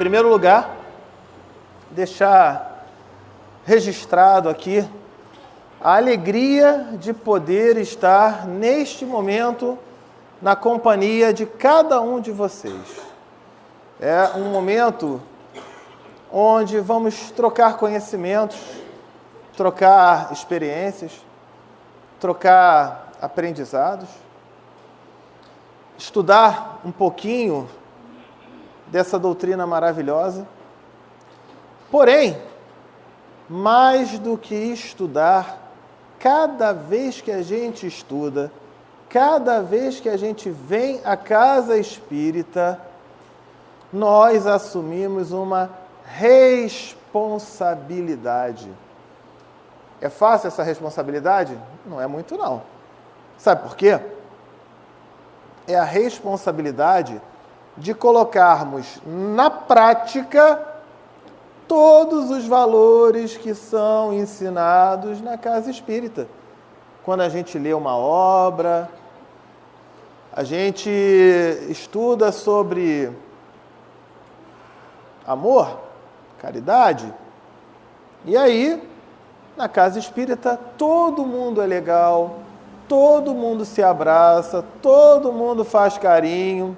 primeiro lugar, deixar registrado aqui a alegria de poder estar neste momento na companhia de cada um de vocês. É um momento onde vamos trocar conhecimentos, trocar experiências, trocar aprendizados, estudar um pouquinho dessa doutrina maravilhosa. Porém, mais do que estudar, cada vez que a gente estuda, cada vez que a gente vem à casa espírita, nós assumimos uma responsabilidade. É fácil essa responsabilidade? Não é muito, não. Sabe por quê? É a responsabilidade de colocarmos na prática todos os valores que são ensinados na casa espírita. Quando a gente lê uma obra, a gente estuda sobre amor, caridade, e aí, na casa espírita, todo mundo é legal, todo mundo se abraça, todo mundo faz carinho.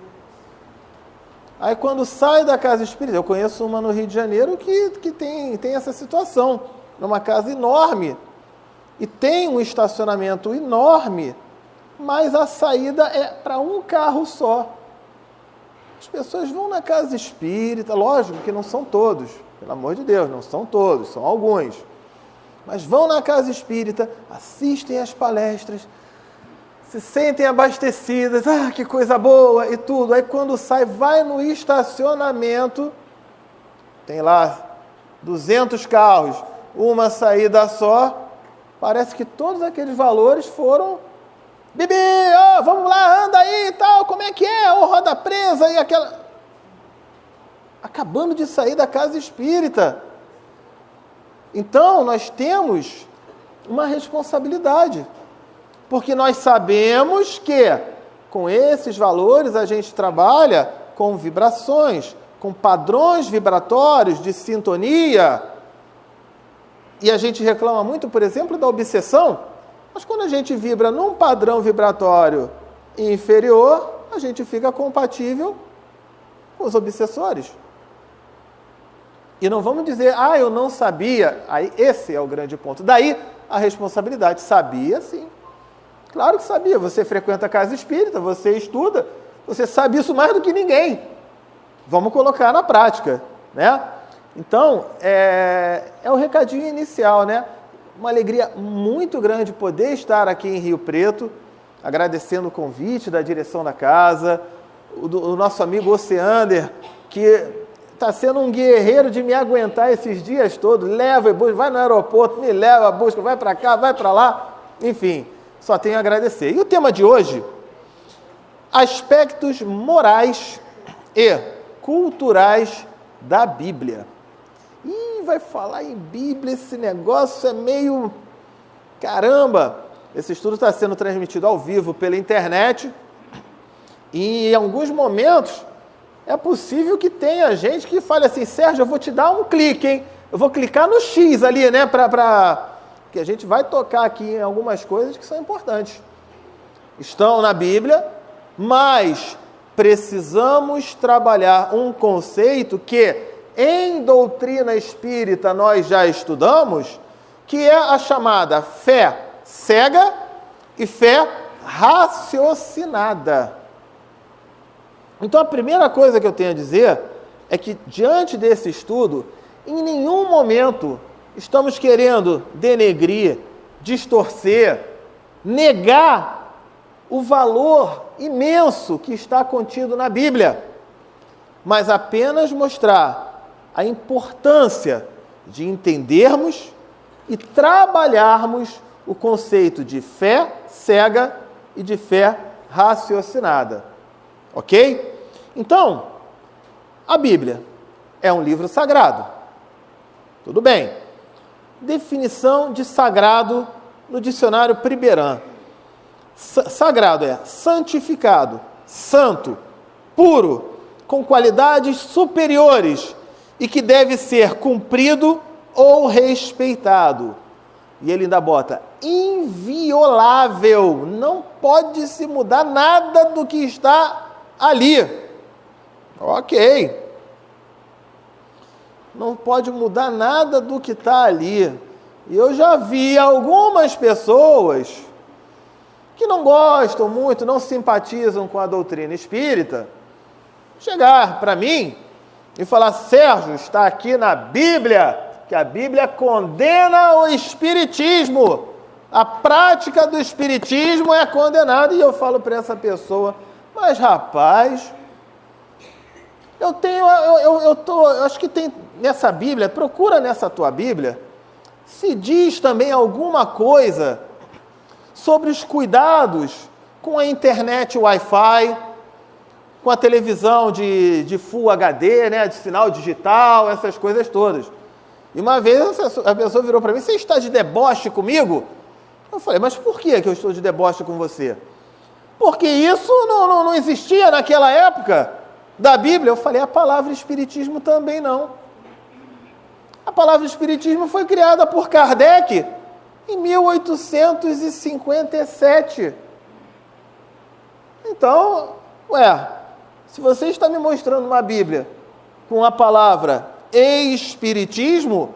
Aí quando sai da casa espírita, eu conheço uma no Rio de Janeiro que tem essa situação, numa casa enorme, e tem um estacionamento enorme, mas a saída é para um carro só. As pessoas vão na casa espírita, lógico que não são todos, pelo amor de Deus, não são todos, são alguns. Mas vão na casa espírita, assistem às palestras, se sentem abastecidas, que coisa boa e tudo. Aí quando sai, vai no estacionamento, tem lá 200 carros, uma saída só, parece que todos aqueles valores foram: Bibi, vamos lá, anda aí e tal, como é que é? Roda presa e aquela... Acabando de sair da casa espírita. Então, nós temos uma responsabilidade, porque nós sabemos que com esses valores a gente trabalha com vibrações, com padrões vibratórios de sintonia, e a gente reclama muito, por exemplo, da obsessão, mas quando a gente vibra num padrão vibratório inferior, a gente fica compatível com os obsessores. E não vamos dizer, eu não sabia. Aí esse é o grande ponto. Daí a responsabilidade. Sabia, sim. Claro que sabia. Você frequenta a casa espírita, você estuda, você sabe isso mais do que ninguém. Vamos colocar na prática, né? Então, é o recadinho inicial, né? Uma alegria muito grande poder estar aqui em Rio Preto, agradecendo o convite da direção da casa, o nosso amigo Oceander, que está sendo um guerreiro de me aguentar esses dias todos, leva e busca, vai no aeroporto, me leva, busca, vai para cá, vai para lá, enfim, só tenho a agradecer. E o tema de hoje, aspectos morais e culturais da Bíblia. Vai falar em Bíblia, esse negócio é meio... Caramba! Esse estudo está sendo transmitido ao vivo pela internet e em alguns momentos é possível que tenha gente que fale assim: Sérgio, eu vou te dar um clique, hein? Eu vou clicar no X ali, né? Porque a gente vai tocar aqui em algumas coisas que são importantes. Estão na Bíblia, mas precisamos trabalhar um conceito que em doutrina espírita nós já estudamos, que é a chamada fé cega e fé raciocinada. Então a primeira coisa que eu tenho a dizer é que diante desse estudo, em nenhum momento estamos querendo denegrir, distorcer, negar o valor imenso que está contido na Bíblia, mas apenas mostrar a importância de entendermos e trabalharmos o conceito de fé cega e de fé raciocinada. Ok? Então, a Bíblia é um livro sagrado. Tudo bem. Definição de sagrado no dicionário Priberan. Sagrado é santificado, santo, puro, com qualidades superiores e que deve ser cumprido ou respeitado. E ele ainda bota, inviolável, não pode se mudar nada do que está ali. Ok. Não pode mudar nada do que está ali. E eu já vi algumas pessoas que não gostam muito, não simpatizam com a doutrina espírita, chegar para mim e falar, Sérgio, está aqui na Bíblia, que a Bíblia condena o espiritismo. A prática do espiritismo é condenada. E eu falo para essa pessoa, mas rapaz, eu acho que tem nessa Bíblia, procura nessa tua Bíblia, se diz também alguma coisa sobre os cuidados com a internet Wi-Fi, com a televisão de Full HD, né, de sinal digital, essas coisas todas. E uma vez a pessoa virou para mim, você está de deboche comigo? Eu falei, mas por que eu estou de deboche com você? Porque isso não existia naquela época da Bíblia. Eu falei, a palavra espiritismo também não. A palavra espiritismo foi criada por Kardec em 1857. Então, se você está me mostrando uma Bíblia com a palavra espiritismo,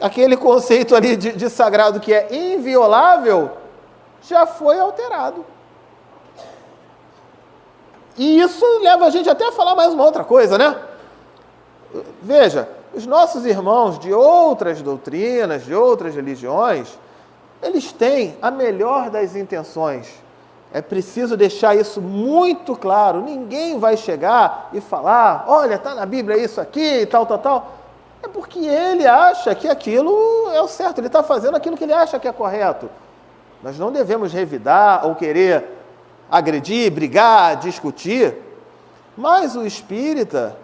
aquele conceito ali de sagrado que é inviolável, já foi alterado. E isso leva a gente até a falar mais uma outra coisa, né? Veja, os nossos irmãos de outras doutrinas, de outras religiões, eles têm a melhor das intenções. É preciso deixar isso muito claro. Ninguém vai chegar e falar, olha, está na Bíblia isso aqui e tal. É porque ele acha que aquilo é o certo, ele está fazendo aquilo que ele acha que é correto. Nós não devemos revidar ou querer agredir, brigar, discutir, mas o espírita,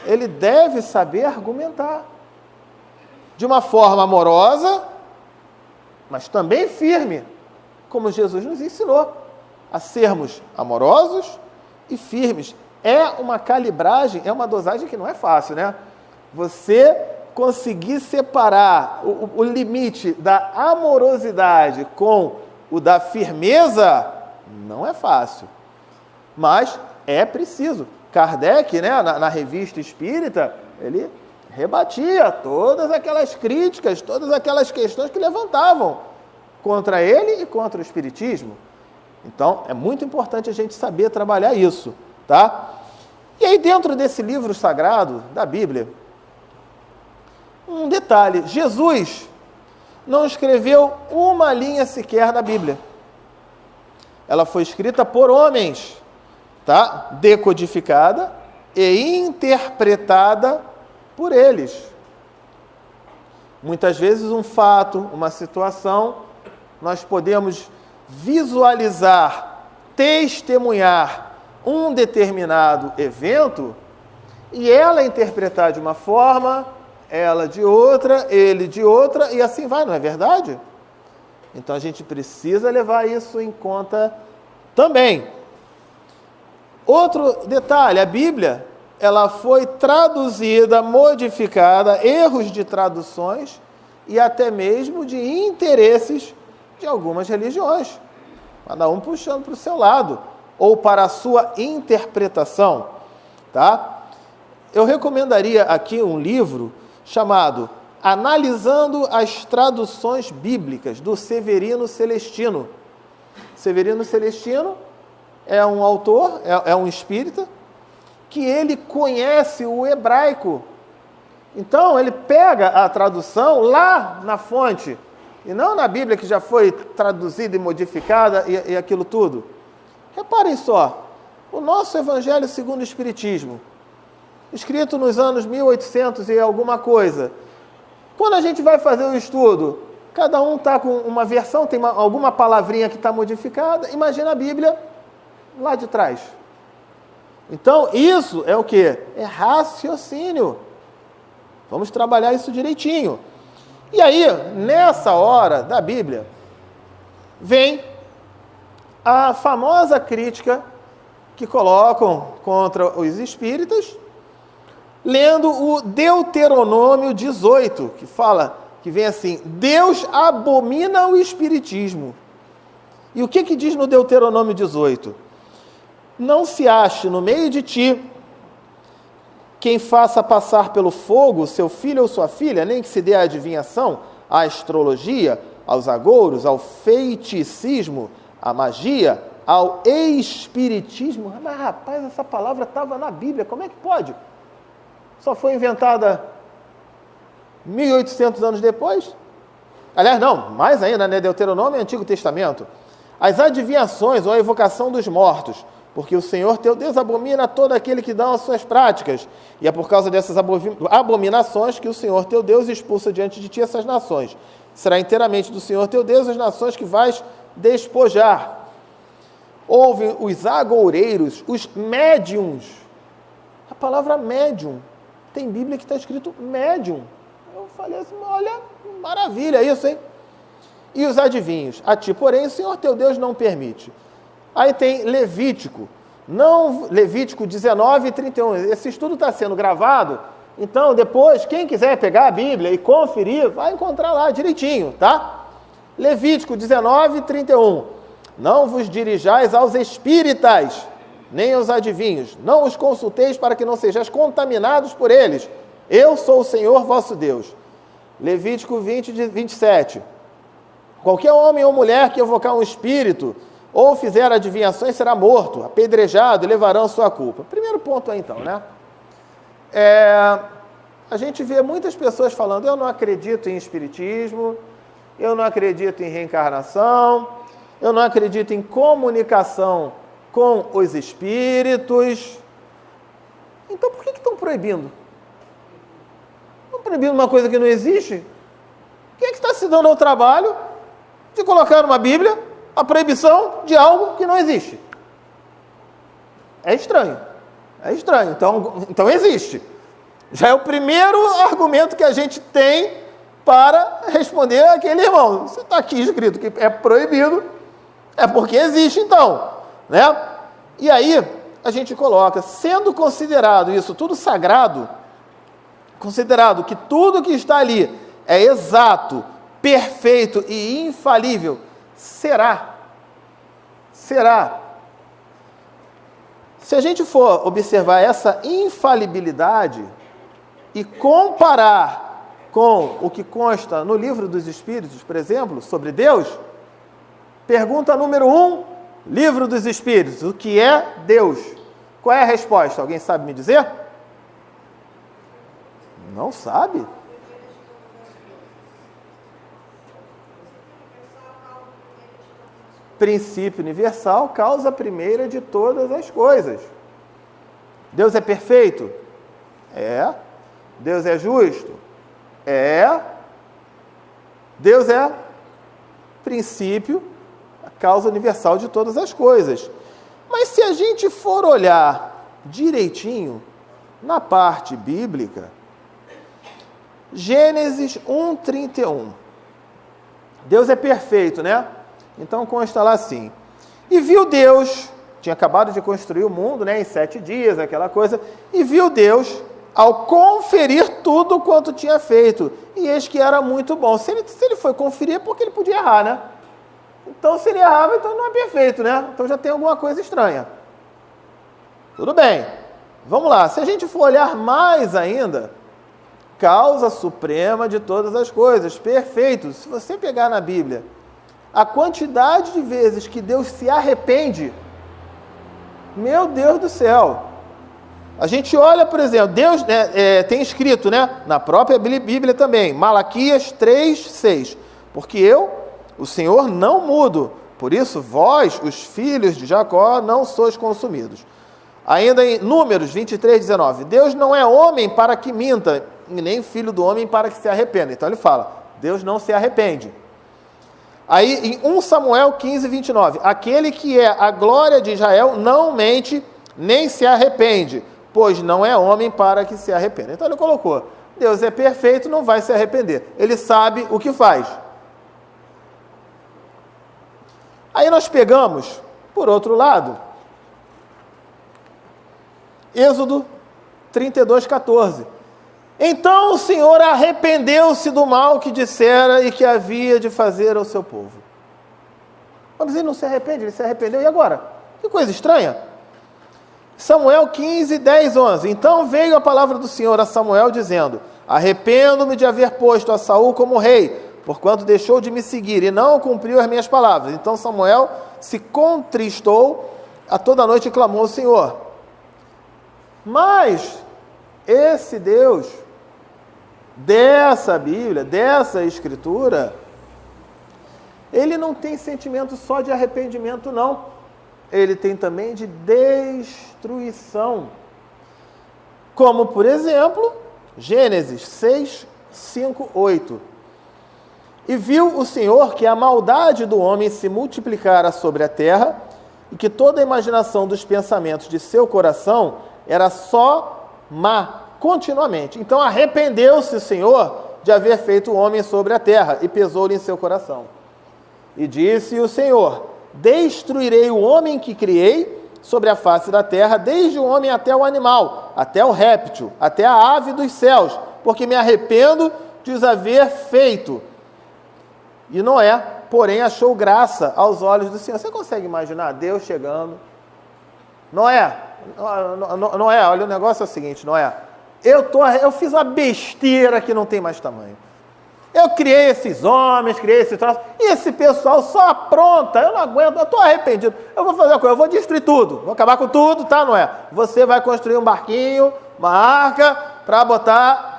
ele deve saber argumentar de uma forma amorosa, mas também firme, como Jesus nos ensinou a sermos amorosos e firmes. É uma calibragem, é uma dosagem que não é fácil, né? Você conseguir separar o limite da amorosidade com o da firmeza não é fácil, mas é preciso. Kardec, né, na Revista Espírita, ele rebatia todas aquelas críticas, todas aquelas questões que levantavam contra ele e contra o espiritismo. Então, é muito importante a gente saber trabalhar isso, tá? E aí, dentro desse livro sagrado da Bíblia, um detalhe, Jesus não escreveu uma linha sequer da Bíblia. Ela foi escrita por homens, tá? Decodificada e interpretada por eles. Muitas vezes um fato, uma situação, nós podemos visualizar, testemunhar um determinado evento e ela interpretar de uma forma, ela de outra, ele de outra e assim vai, não é verdade? Então a gente precisa levar isso em conta também. Outro detalhe, a Bíblia, ela foi traduzida, modificada, erros de traduções e até mesmo de interesses de algumas religiões. Cada um puxando para o seu lado, ou para a sua interpretação, tá? Eu recomendaria aqui um livro chamado Analisando as Traduções Bíblicas, do Severino Celestino. Severino Celestino é um autor, é um espírita, que ele conhece o hebraico. Então, ele pega a tradução lá na fonte, e não na Bíblia que já foi traduzida e modificada e aquilo tudo. Reparem só, o nosso Evangelho segundo o Espiritismo, escrito nos anos 1800 e alguma coisa, quando a gente vai fazer o estudo, cada um está com uma versão, tem alguma palavrinha que está modificada, imagina a Bíblia lá de trás. Então, isso é o quê? É raciocínio. Vamos trabalhar isso direitinho. E aí, nessa hora da Bíblia, vem a famosa crítica que colocam contra os espíritas, lendo o Deuteronômio 18, que vem assim: Deus abomina o espiritismo. E o que diz no Deuteronômio 18? Não se ache no meio de ti quem faça passar pelo fogo seu filho ou sua filha, nem que se dê a adivinhação, à astrologia, aos agouros, ao feiticismo, à magia, ao espiritismo. Mas, rapaz, essa palavra estava na Bíblia, como é que pode? Só foi inventada 1.800 anos depois? Aliás, não, mais ainda, né? Deuteronômio é Antigo Testamento. As adivinhações ou a evocação dos mortos, porque o Senhor teu Deus abomina todo aquele que dá as suas práticas, e é por causa dessas abominações que o Senhor teu Deus expulsa diante de ti essas nações. Será inteiramente do Senhor teu Deus as nações que vais despojar. Houve os agoureiros, os médiums. A palavra médium, tem Bíblia que está escrito médium. Eu falei assim, olha, maravilha isso, hein? E os adivinhos. A ti, porém, o Senhor teu Deus não permite. Aí tem Levítico. Levítico 19 e 31. Esse estudo está sendo gravado, então depois, quem quiser pegar a Bíblia e conferir, vai encontrar lá direitinho, tá? Levítico 19 e 31. Não vos dirijais aos espíritas, nem aos adivinhos. Não os consulteis para que não sejais contaminados por eles. Eu sou o Senhor vosso Deus. Levítico 20, 27. Qualquer homem ou mulher que evocar um espírito ou fizer adivinhações será morto, apedrejado e levarão sua culpa. Primeiro ponto aí, então, né? A gente vê muitas pessoas falando, eu não acredito em espiritismo, eu não acredito em reencarnação, eu não acredito em comunicação com os espíritos. Então, por que estão proibindo? Estão proibindo uma coisa que não existe? Quem é que está se dando ao trabalho de colocar numa Bíblia a proibição de algo que não existe? É estranho. É estranho. Então existe. Já é o primeiro argumento que a gente tem para responder aquele irmão. Se está aqui escrito que é proibido, é porque existe então, né? E aí a gente coloca, sendo considerado isso tudo sagrado, considerado que tudo que está ali é exato, perfeito e infalível, será. Se a gente for observar essa infalibilidade e comparar com o que consta no Livro dos Espíritos, por exemplo, sobre Deus, pergunta número 1, Livro dos Espíritos, o que é Deus? Qual é a resposta? Alguém sabe me dizer? Não sabe? Princípio universal, causa primeira de todas as coisas. Deus é perfeito? É. Deus é justo? É. Deus é princípio, a causa universal de todas as coisas. Mas se a gente for olhar direitinho na parte bíblica, Gênesis 1:31. Deus é perfeito, né? Então consta lá assim: e viu Deus, tinha acabado de construir o mundo, né, em 7 dias, aquela coisa, e viu Deus ao conferir tudo quanto tinha feito, e eis que era muito bom. Se ele foi conferir é porque ele podia errar, né? Então se ele errava, então não é perfeito, né? Então já tem alguma coisa estranha. Tudo bem, vamos lá, se a gente for olhar mais ainda, causa suprema de todas as coisas, perfeito. Se você pegar na Bíblia a quantidade de vezes que Deus se arrepende, meu Deus do céu. A gente olha, por exemplo, Deus, tem escrito, né, na própria Bíblia também, Malaquias 3:6, porque eu, o Senhor, não mudo, por isso vós, os filhos de Jacó, não sois consumidos. Ainda em Números 23:19, Deus não é homem para que minta, e nem filho do homem para que se arrependa. Então ele fala, Deus não se arrepende. Aí em 1 Samuel 15:29, aquele que é a glória de Israel não mente, nem se arrepende, pois não é homem para que se arrependa. Então ele colocou, Deus é perfeito, não vai se arrepender. Ele sabe o que faz. Aí nós pegamos, por outro lado, Êxodo 32:14. Então o Senhor arrependeu-se do mal que dissera e que havia de fazer ao seu povo. Mas ele não se arrepende, ele se arrependeu, e agora? Que coisa estranha. Samuel 15, 10, 11. Então veio a palavra do Senhor a Samuel dizendo: arrependo-me de haver posto a Saul como rei, porquanto deixou de me seguir e não cumpriu as minhas palavras. Então Samuel se contristou a toda noite e clamou ao Senhor. Mas esse Deus dessa Bíblia, dessa Escritura, ele não tem sentimento só de arrependimento, não. Ele tem também de destruição. Como, por exemplo, Gênesis 6, 5, 8. E viu o Senhor que a maldade do homem se multiplicara sobre a terra e que toda a imaginação dos pensamentos de seu coração era só má, continuamente. Então arrependeu-se o Senhor de haver feito o homem sobre a terra e pesou-lhe em seu coração. E disse o Senhor: destruirei o homem que criei sobre a face da terra, desde o homem até o animal, até o réptil, até a ave dos céus, porque me arrependo de os haver feito. E Noé, porém, achou graça aos olhos do Senhor. Você consegue imaginar Deus chegando? Noé, olha, o negócio é o seguinte, Noé, eu fiz uma besteira que não tem mais tamanho. Eu criei esses homens, criei esse troço, e esse pessoal só apronta, eu não aguento, eu estou arrependido. Eu vou fazer uma coisa, eu vou destruir tudo, vou acabar com tudo, tá, Noé? Você vai construir um barquinho, uma arca, para botar...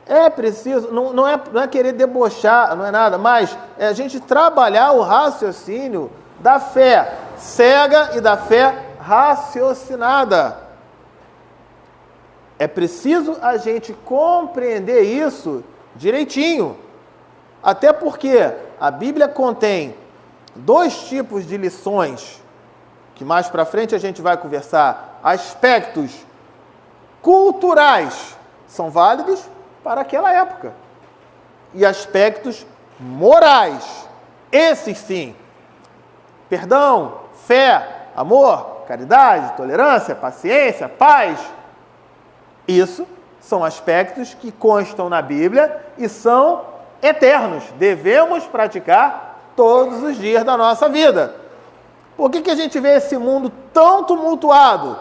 É preciso, não é querer debochar, não é nada, mas é a gente trabalhar o raciocínio da fé cega e da fé raciocinada. É preciso a gente compreender isso direitinho. Até porque a Bíblia contém 2 tipos de lições, que mais para frente a gente vai conversar. Aspectos culturais são válidos para aquela época. E aspectos morais, esses sim. Perdão, fé, amor, caridade, tolerância, paciência, paz. Isso são aspectos que constam na Bíblia e são eternos. Devemos praticar todos os dias da nossa vida. Por que a gente vê esse mundo tão tumultuado?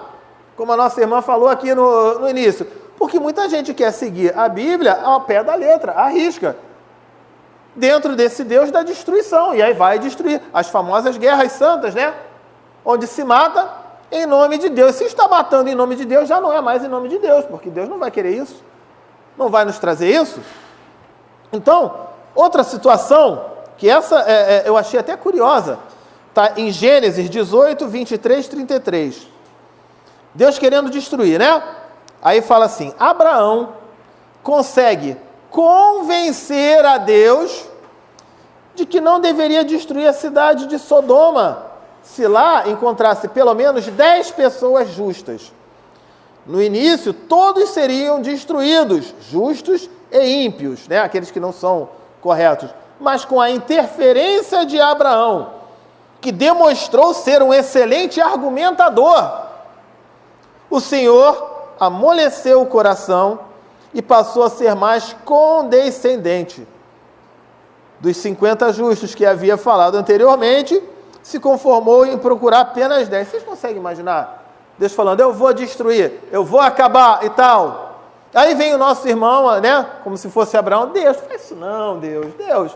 Como a nossa irmã falou aqui no início. Porque muita gente quer seguir a Bíblia ao pé da letra, à risca. Dentro desse Deus da destruição. E aí vai destruir as famosas guerras santas, né? Onde se mata em nome de Deus. Se está matando em nome de Deus, já não é mais em nome de Deus, porque Deus não vai querer isso. Não vai nos trazer isso. Então, outra situação, que essa eu achei até curiosa, está em Gênesis 18, 23, 33. Deus querendo destruir, né? Aí fala assim, Abraão consegue convencer a Deus de que não deveria destruir a cidade de Sodoma, se lá encontrasse pelo menos 10 pessoas justas. No início, todos seriam destruídos, justos e ímpios, né? Aqueles que não são corretos. Mas com a interferência de Abraão, que demonstrou ser um excelente argumentador, o Senhor amoleceu o coração e passou a ser mais condescendente. Dos 50 justos que havia falado anteriormente, se conformou em procurar apenas 10. Vocês conseguem imaginar Deus falando, eu vou destruir, eu vou acabar e tal? Aí vem o nosso irmão, né, como se fosse Abraão, Deus, não faz isso não, Deus,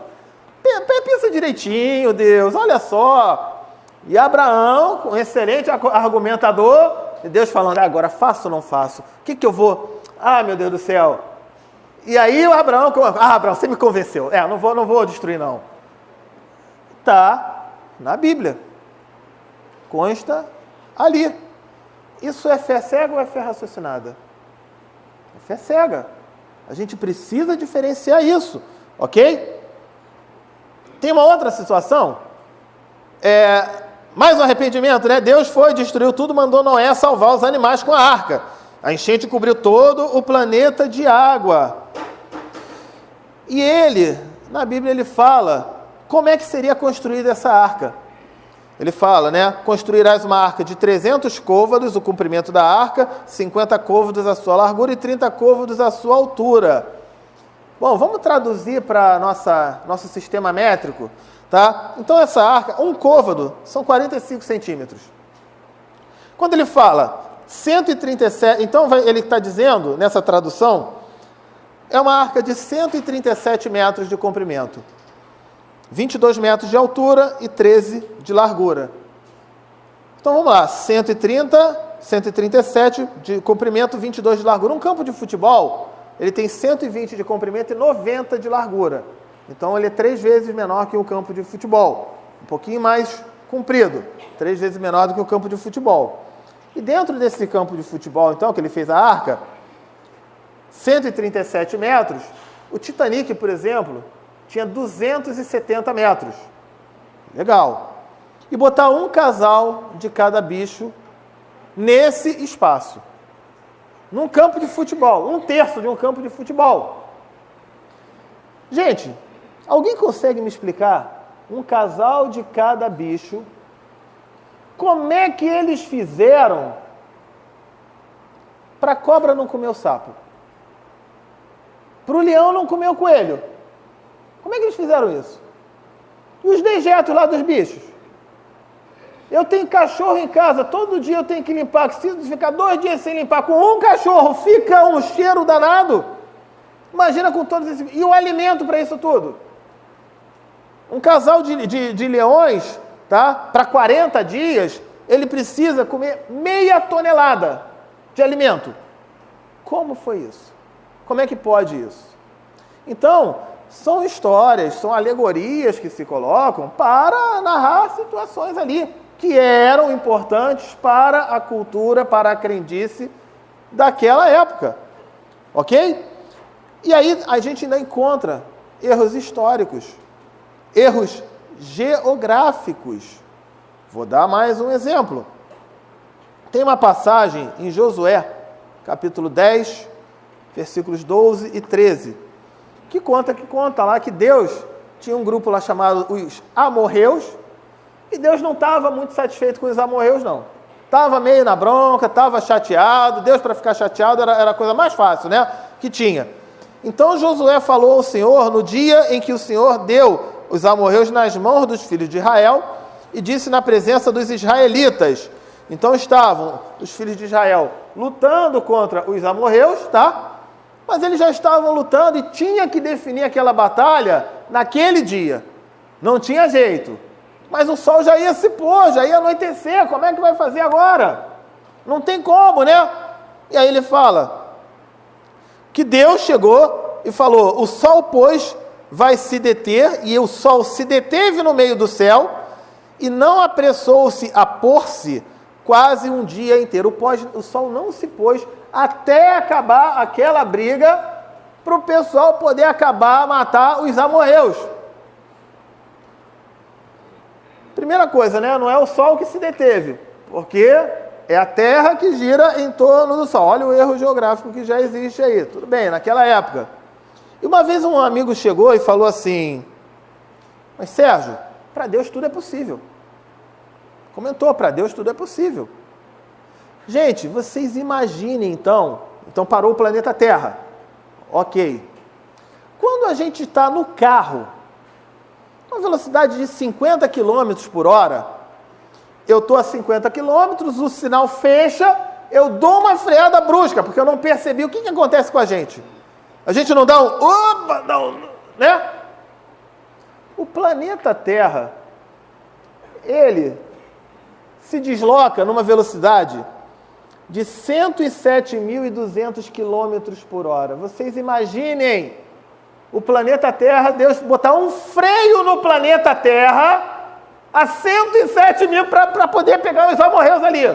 pensa direitinho, Deus, olha só. E Abraão, um excelente argumentador, e Deus falando, agora faço ou não faço? O que eu vou? Ah, meu Deus do céu. E aí o Abraão, Abraão, você me convenceu. Não vou destruir não. Está na Bíblia. Consta ali. Isso é fé cega ou é fé raciocinada? É fé cega. A gente precisa diferenciar isso, ok? Tem uma outra situação. Mais um arrependimento, né? Deus foi, destruiu tudo, mandou Noé salvar os animais com a arca. A enchente cobriu todo o planeta de água. E na Bíblia ele fala como é que seria construída essa arca. Ele fala, né? Construirás uma arca de 300 côvados, o comprimento da arca, 50 côvados a sua largura e 30 côvados a sua altura. Bom, vamos traduzir para nosso sistema métrico, tá? Então essa arca, um côvado, são 45 centímetros. Quando ele fala 137, então ele está dizendo, nessa tradução, é uma arca de 137 metros de comprimento. 22 metros de altura e 13 de largura. Então vamos lá, 137 de comprimento, 22 de largura. Um campo de futebol, ele tem 120 de comprimento e 90 de largura. Então ele é 3 vezes menor que o campo de futebol. Um pouquinho mais comprido, 3 vezes menor do que o campo de futebol. E dentro desse campo de futebol, então, que ele fez a arca, 137 metros, o Titanic, por exemplo, tinha 270 metros. Legal. E botar um casal de cada bicho nesse espaço. Num campo de futebol. 1/3 de um campo de futebol. Gente, alguém consegue me explicar? Um casal de cada bicho. Como é que eles fizeram para a cobra não comer o sapo? Para o leão não comer o coelho? Como é que eles fizeram isso? E os dejetos lá dos bichos? Eu tenho cachorro em casa, todo dia eu tenho que limpar, preciso ficar 2 dias sem limpar. Com um cachorro fica um cheiro danado. Imagina com todos esses... E o alimento para isso tudo? Um casal de leões, tá? Para 40 dias, ele precisa comer meia tonelada de alimento. Como foi isso? Como é que pode isso? Então, são histórias, são alegorias que se colocam para narrar situações ali que eram importantes para a cultura, para a crendice daquela época. Ok? E aí a gente ainda encontra erros históricos, erros geográficos. Vou dar mais um exemplo. Tem uma passagem em Josué, capítulo 10, versículos 12 e 13, que conta lá que Deus tinha um grupo lá chamado os amorreus, e Deus não estava muito satisfeito com os amorreus, não. Estava meio na bronca, estava chateado. Deus, para ficar chateado, era a coisa mais fácil, né? Que tinha. Então Josué falou ao Senhor no dia em que o Senhor deu os amorreus nas mãos dos filhos de Israel e disse na presença dos israelitas. Então estavam os filhos de Israel lutando contra os amorreus, tá? Mas eles já estavam lutando e tinha que definir aquela batalha naquele dia. Não tinha jeito. Mas o sol já ia se pôr, já ia anoitecer. Como é que vai fazer agora? Não tem como, né? E aí ele fala que Deus chegou e falou, o sol, pois, vai se deter, e o sol se deteve no meio do céu, e não apressou-se a pôr-se quase um dia inteiro. O sol não se pôs até acabar aquela briga, para o pessoal poder acabar, matar os amorreus. Primeira coisa, né? Não é o sol que se deteve, porque é a terra que gira em torno do sol. Olha o erro geográfico que já existe aí. Tudo bem, naquela época. E uma vez um amigo chegou e falou assim, mas Sérgio, para Deus tudo é possível. Comentou, para Deus tudo é possível. Gente, vocês imaginem então parou o planeta Terra. Ok. Quando a gente está no carro, uma velocidade de 50 km por hora, eu estou a 50 km, o sinal fecha, eu dou uma freada brusca, porque eu não percebi. O que acontece com a gente? A gente não dá um... Opa, não, né? O planeta Terra, ele se desloca numa velocidade de 107.200 km por hora. Vocês imaginem o planeta Terra, Deus botar um freio no planeta Terra a 107 mil para poder pegar os amorreus ali.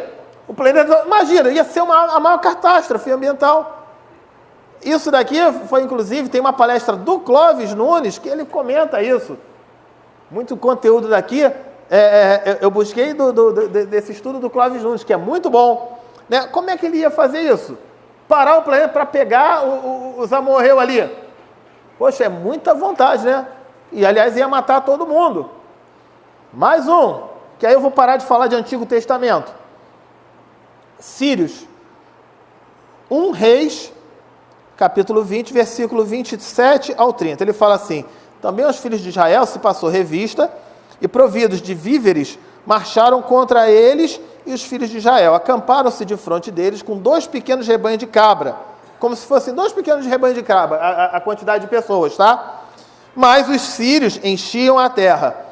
O planeta, imagina, ia ser a maior catástrofe ambiental. Isso daqui foi, inclusive, tem uma palestra do Clóvis Nunes que ele comenta isso. Muito conteúdo daqui, eu busquei desse estudo do Clóvis Nunes, que é muito bom. Né? Como é que ele ia fazer isso? Parar o planeta para pegar os amorreus ali. Poxa, é muita vontade, né? E, aliás, ia matar todo mundo. Mais um. que aí eu vou parar de falar de Antigo Testamento. Sírios, 1 Reis, capítulo 20, versículo 27 ao 30. Ele fala assim: também os filhos de Israel se passou revista, e providos de víveres, marcharam contra eles e os filhos de Israel. Acamparam-se de frente deles com 2 pequenos rebanhos de cabra, como se fossem 2 pequenos rebanhos de cabra, a quantidade de pessoas, tá? Mas os sírios enchiam a terra.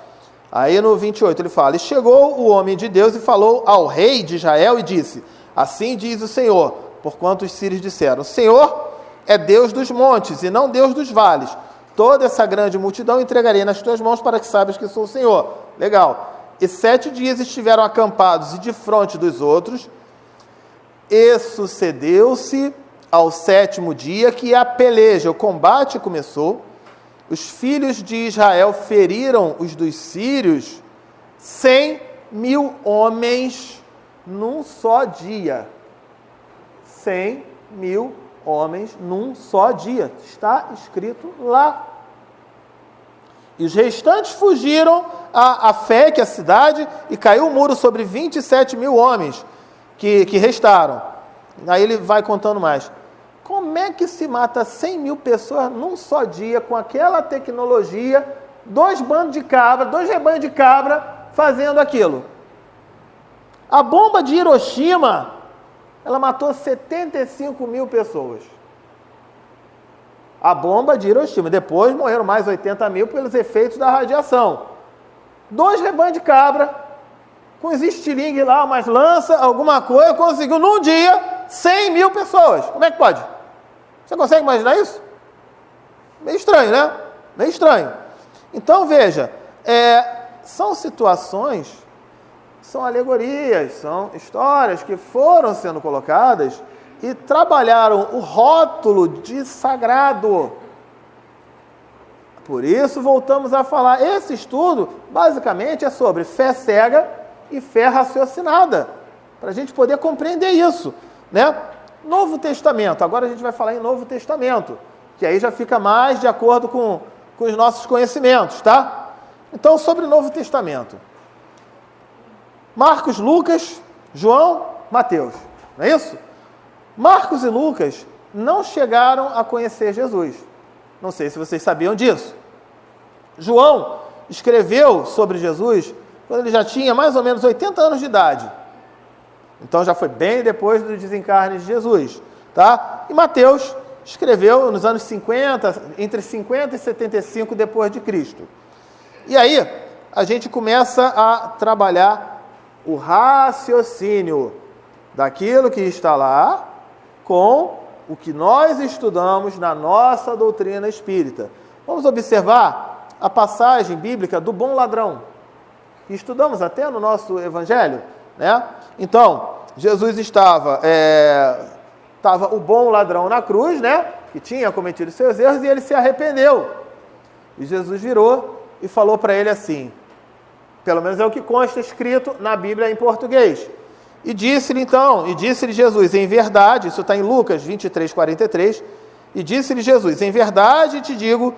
Aí no 28 ele fala: e chegou o homem de Deus e falou ao rei de Israel e disse: assim diz o Senhor, porquanto os sírios disseram: o Senhor é Deus dos montes e não Deus dos vales. Toda essa grande multidão entregarei nas tuas mãos para que saibas que sou o Senhor. Legal. E 7 dias estiveram acampados e de fronte dos outros. E sucedeu-se ao 7º dia que a peleja, o combate começou. Os filhos de Israel feriram os dos sírios 100.000 homens num só dia. 100.000 homens num só dia. Está escrito lá. E os restantes fugiram a Afec, a cidade, e caiu o muro sobre 27.000 homens que restaram. Aí ele vai contando mais. Como é que se mata 100.000 pessoas num só dia, com aquela tecnologia, 2 bandos de cabra, 2 rebanhos de cabra, fazendo aquilo? A bomba de Hiroshima, ela matou 75.000 pessoas. A bomba de Hiroshima. Depois morreram mais 80.000 pelos efeitos da radiação. 2 rebanhos de cabra, com os estilingues lá, umas lanças, alguma coisa, conseguiu num dia 100.000 pessoas. Como é que pode? Você consegue imaginar isso? Meio estranho, né? Meio estranho. Então, veja, são situações, são alegorias, são histórias que foram sendo colocadas e trabalharam o rótulo de sagrado. Por isso, voltamos a falar, esse estudo, basicamente, é sobre fé cega e fé raciocinada, para a gente poder compreender isso, né? Novo Testamento, agora a gente vai falar em Novo Testamento, que aí já fica mais de acordo com os nossos conhecimentos, tá? Então, sobre o Novo Testamento. Marcos, Lucas, João, Mateus, não é isso? Marcos e Lucas não chegaram a conhecer Jesus. Não sei se vocês sabiam disso. João escreveu sobre Jesus quando ele já tinha mais ou menos 80 anos de idade. Então já foi bem depois do desencarne de Jesus, tá? E Mateus escreveu nos anos 50, entre 50 e 75 depois de Cristo. E aí a gente começa a trabalhar o raciocínio daquilo que está lá com o que nós estudamos na nossa doutrina espírita. Vamos observar a passagem bíblica do bom ladrão, que estudamos até no nosso evangelho, né? Então, Jesus estava o bom ladrão na cruz, né? Que tinha cometido seus erros e ele se arrependeu. E Jesus virou e falou para ele assim, pelo menos é o que consta escrito na Bíblia em português. E disse-lhe Jesus, em verdade, isso está em Lucas 23, 43, e disse-lhe Jesus, em verdade te digo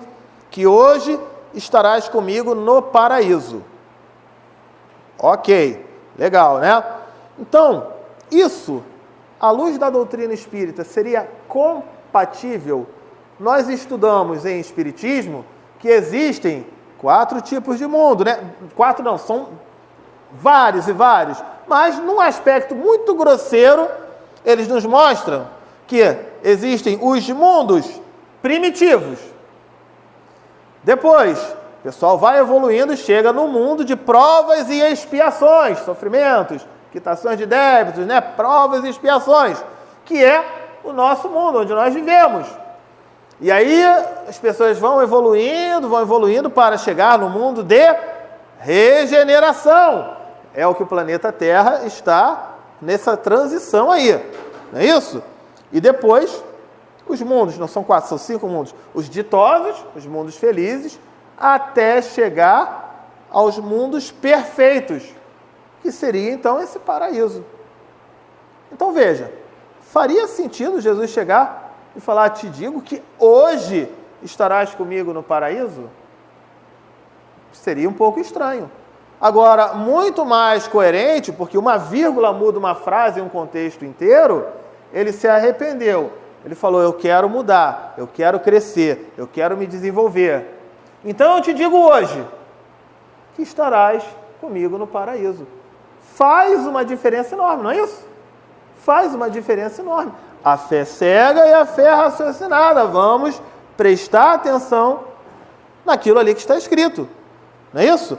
que hoje estarás comigo no paraíso. Ok, legal, né? Então, isso, à luz da doutrina espírita, seria compatível? Nós estudamos em espiritismo que existem 4 tipos de mundo, né? 4 não, são vários e vários, mas num aspecto muito grosseiro, eles nos mostram que existem os mundos primitivos. Depois, o pessoal vai evoluindo e chega no mundo de provas e expiações, sofrimentos, quitações de débitos, né? Provas e expiações, que é o nosso mundo, onde nós vivemos. E aí as pessoas vão evoluindo para chegar no mundo de regeneração. É o que o planeta Terra está nessa transição aí, não é isso? E depois, os mundos, não são 4, são 5 mundos. Os ditosos, os mundos felizes, até chegar aos mundos perfeitos, que seria então esse paraíso. Então veja, faria sentido Jesus chegar e falar, te digo que hoje estarás comigo no paraíso? Seria um pouco estranho. Agora, muito mais coerente, porque uma vírgula muda uma frase e um contexto inteiro, ele se arrependeu. Ele falou, eu quero mudar, eu quero crescer, eu quero me desenvolver. Então eu te digo hoje, que estarás comigo no paraíso. Faz uma diferença enorme, não é isso? Faz uma diferença enorme. A fé cega e a fé raciocinada. Vamos prestar atenção naquilo ali que está escrito. Não é isso?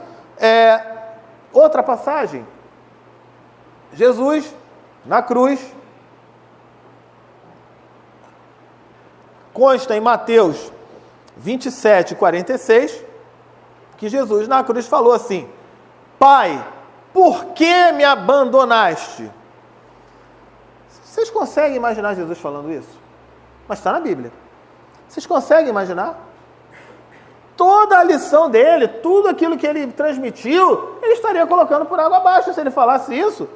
Outra passagem. Jesus, na cruz, consta em Mateus 27, 46, que Jesus na cruz falou assim, Pai, por que me abandonaste? Vocês conseguem imaginar Jesus falando isso? Mas está na Bíblia. Vocês conseguem imaginar? Toda a lição dele, tudo aquilo que ele transmitiu, ele estaria colocando por água abaixo se ele falasse isso.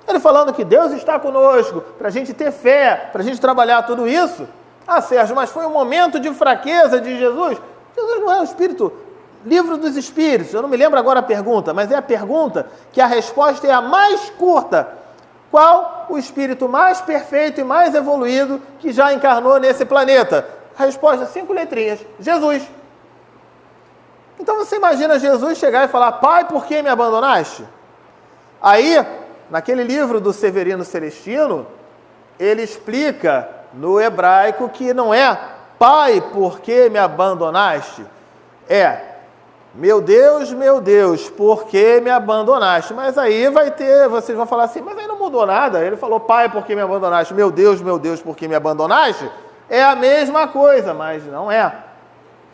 Ele falando que Deus está conosco, para a gente ter fé, para a gente trabalhar tudo isso. Ah, Sérgio, mas foi um momento de fraqueza de Jesus? Jesus não é o Espírito, livro dos Espíritos. Eu não me lembro agora a pergunta, mas é a pergunta que a resposta é a mais curta. Qual o Espírito mais perfeito e mais evoluído que já encarnou nesse planeta? A resposta, 5 letrinhas, Jesus. Então você imagina Jesus chegar e falar, Pai, por que me abandonaste? Aí, naquele livro do Severino Celestino, ele explica no hebraico que não é Pai, por que me abandonaste? Meu Deus, por que me abandonaste? Mas aí vocês vão falar assim, mas aí não mudou nada. Ele falou, Pai, por que me abandonaste? Meu Deus, por que me abandonaste? É a mesma coisa, mas não é.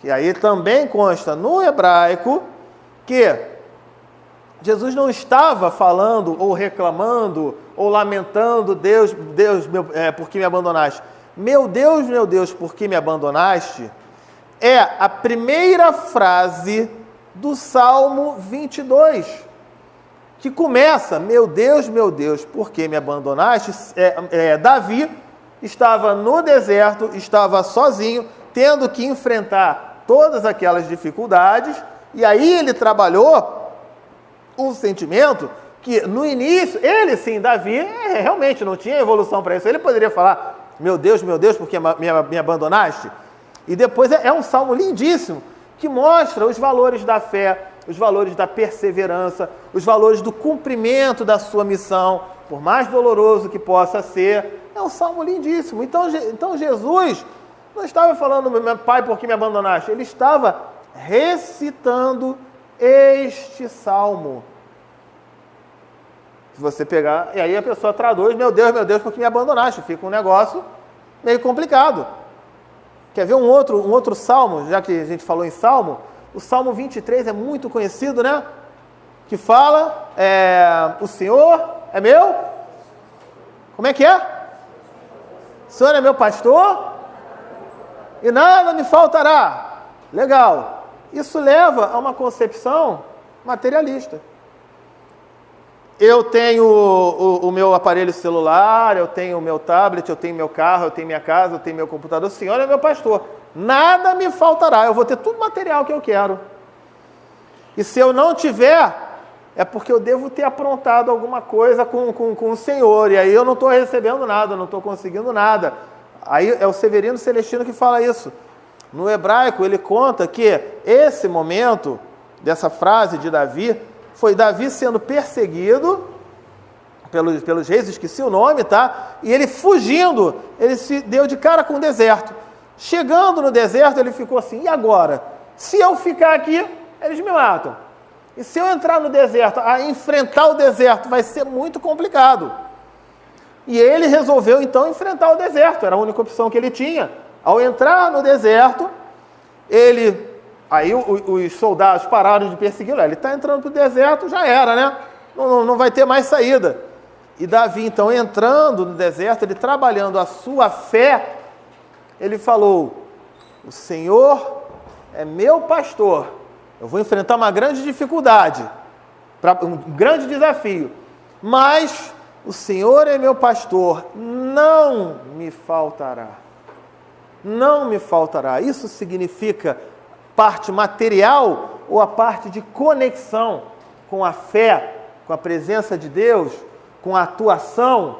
E aí também consta no hebraico que Jesus não estava falando ou reclamando ou lamentando, Deus, por que me abandonaste? Meu Deus, por que me abandonaste? É a primeira frase do Salmo 22, que começa, meu Deus, por que me abandonaste? Davi estava no deserto, estava sozinho, tendo que enfrentar todas aquelas dificuldades, e aí ele trabalhou um sentimento que no início, ele sim, Davi, realmente não tinha evolução para isso, ele poderia falar, meu Deus, por que me abandonaste? E depois é um salmo lindíssimo, que mostra os valores da fé, os valores da perseverança, os valores do cumprimento da sua missão, por mais doloroso que possa ser. É um salmo lindíssimo. Então Jesus não estava falando, Pai, por que me abandonaste? Ele estava recitando este salmo. Se você pegar, e aí a pessoa traduz, meu Deus, por que me abandonaste? Fica um negócio meio complicado. Quer ver um outro salmo, já que a gente falou em salmo? O Salmo 23 é muito conhecido, né? Que fala, o Senhor é meu? Como é que é? O Senhor é meu pastor? E nada me faltará. Legal. Isso leva a uma concepção materialista. Eu tenho o meu aparelho celular, eu tenho o meu tablet, eu tenho meu carro, eu tenho minha casa, eu tenho meu computador. O Senhor é meu pastor. Nada me faltará. Eu vou ter tudo material que eu quero. E se eu não tiver, é porque eu devo ter aprontado alguma coisa com o Senhor. E aí eu não estou recebendo nada, não estou conseguindo nada. Aí é o Severino Celestino que fala isso. No hebraico ele conta que esse momento, dessa frase de Davi, foi Davi sendo perseguido pelos reis, esqueci o nome, tá? E ele fugindo, ele se deu de cara com o deserto. Chegando no deserto, ele ficou assim, e agora? Se eu ficar aqui, eles me matam. E se eu entrar no deserto, a enfrentar o deserto vai ser muito complicado. E ele resolveu, então, enfrentar o deserto. Era a única opção que ele tinha. Ao entrar no deserto, aí os soldados pararam de persegui-lo. Ele está entrando para o deserto, já era, né? Não vai ter mais saída. E Davi, então, entrando no deserto, ele trabalhando a sua fé, ele falou, o Senhor é meu pastor. Eu vou enfrentar uma grande dificuldade, um grande desafio. Mas o Senhor é meu pastor, não me faltará. Não me faltará. Isso significa parte material ou a parte de conexão com a fé, com a presença de Deus, com a atuação,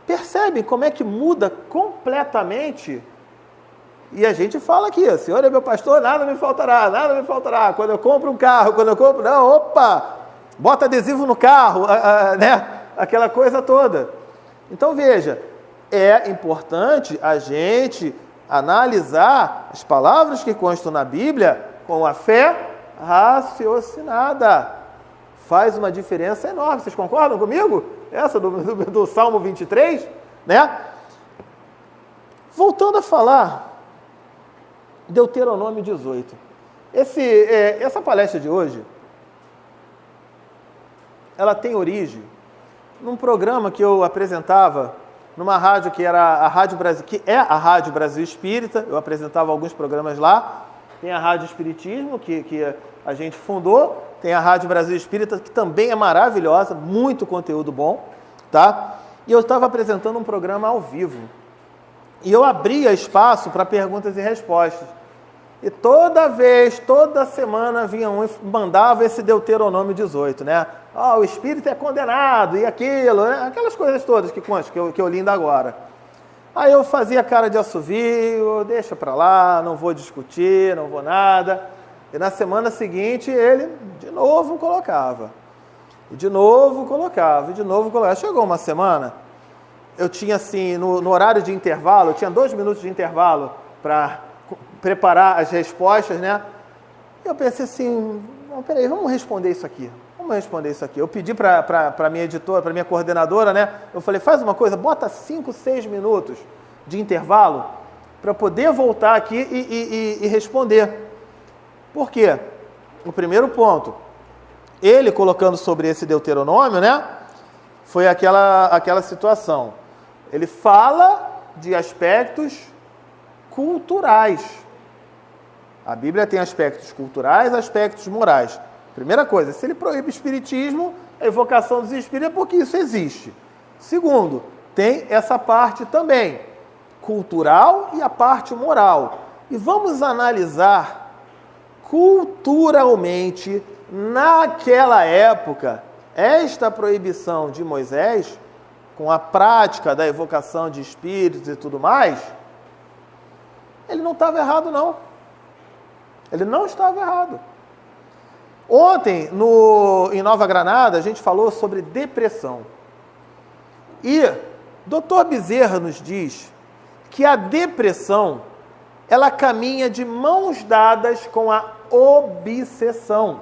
percebem como é que muda completamente? E a gente fala aqui, o Senhor é meu pastor, nada me faltará, nada me faltará. Quando eu compro um carro, quando eu compro... Não, opa! Bota adesivo no carro, né? Aquela coisa toda. Então, veja, é importante a gente analisar as palavras que constam na Bíblia com a fé raciocinada. Faz uma diferença enorme. Vocês concordam comigo? Essa do Salmo 23, né? Voltando a falar, Deuteronômio 18. Essa palestra de hoje, ela tem origem num programa que eu apresentava numa rádio que era a Rádio Brasil, que é a Rádio Brasil Espírita. Eu apresentava alguns programas lá. Tem a Rádio Espiritismo, que a gente fundou. Tem a Rádio Brasil Espírita, que também é maravilhosa, muito conteúdo bom, tá? E eu estava apresentando um programa ao vivo. E eu abria espaço para perguntas e respostas. E toda semana vinha um e mandava esse Deuteronômio 18, né? O espírito é condenado e aquilo, né? Aquelas coisas todas que eu li ainda agora. Aí eu fazia cara de assovio, deixa para lá, não vou discutir, não vou nada. E na semana seguinte ele de novo colocava. E de novo colocava, e de novo colocava. Chegou uma semana, eu tinha assim, no horário de intervalo, eu tinha 2 minutos de intervalo para preparar as respostas, né? E eu pensei assim, peraí, vamos responder isso aqui. Eu pedi para minha editora, para minha coordenadora, né? Eu falei, faz uma coisa, bota 5, 6 minutos de intervalo para poder voltar aqui e responder. Por quê? O primeiro ponto, ele colocando sobre esse Deuteronômio, né? Foi aquela situação. Ele fala de aspectos culturais. A Bíblia tem aspectos culturais, aspectos morais. Primeira coisa, se ele proíbe o espiritismo, a evocação dos espíritos é porque isso existe. Segundo, tem essa parte também, cultural e a parte moral. E vamos analisar culturalmente, naquela época, esta proibição de Moisés, com a prática da evocação de espíritos e tudo mais, ele não estava errado, não. Ele não estava errado. Ontem, em Nova Granada, a gente falou sobre depressão. E Dr. Bezerra nos diz que a depressão, ela caminha de mãos dadas com a obsessão.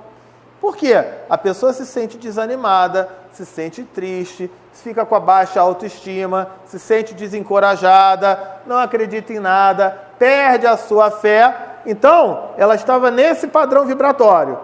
Por quê? A pessoa se sente desanimada, se sente triste, fica com a baixa autoestima, se sente desencorajada, não acredita em nada, perde a sua fé. Então, ela estava nesse padrão vibratório.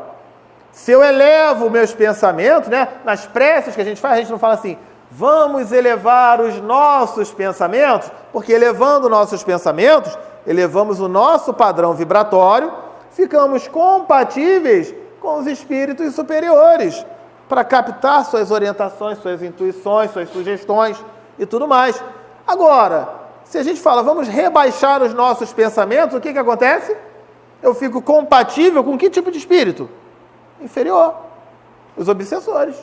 Se eu elevo meus pensamentos, né, nas preces que a gente faz, a gente não fala assim, vamos elevar os nossos pensamentos, porque elevando nossos pensamentos, elevamos o nosso padrão vibratório, ficamos compatíveis com os espíritos superiores, para captar suas orientações, suas intuições, suas sugestões e tudo mais. Agora, se a gente fala, vamos rebaixar os nossos pensamentos, o que acontece? Eu fico compatível com que tipo de espírito? Inferior. Os obsessores.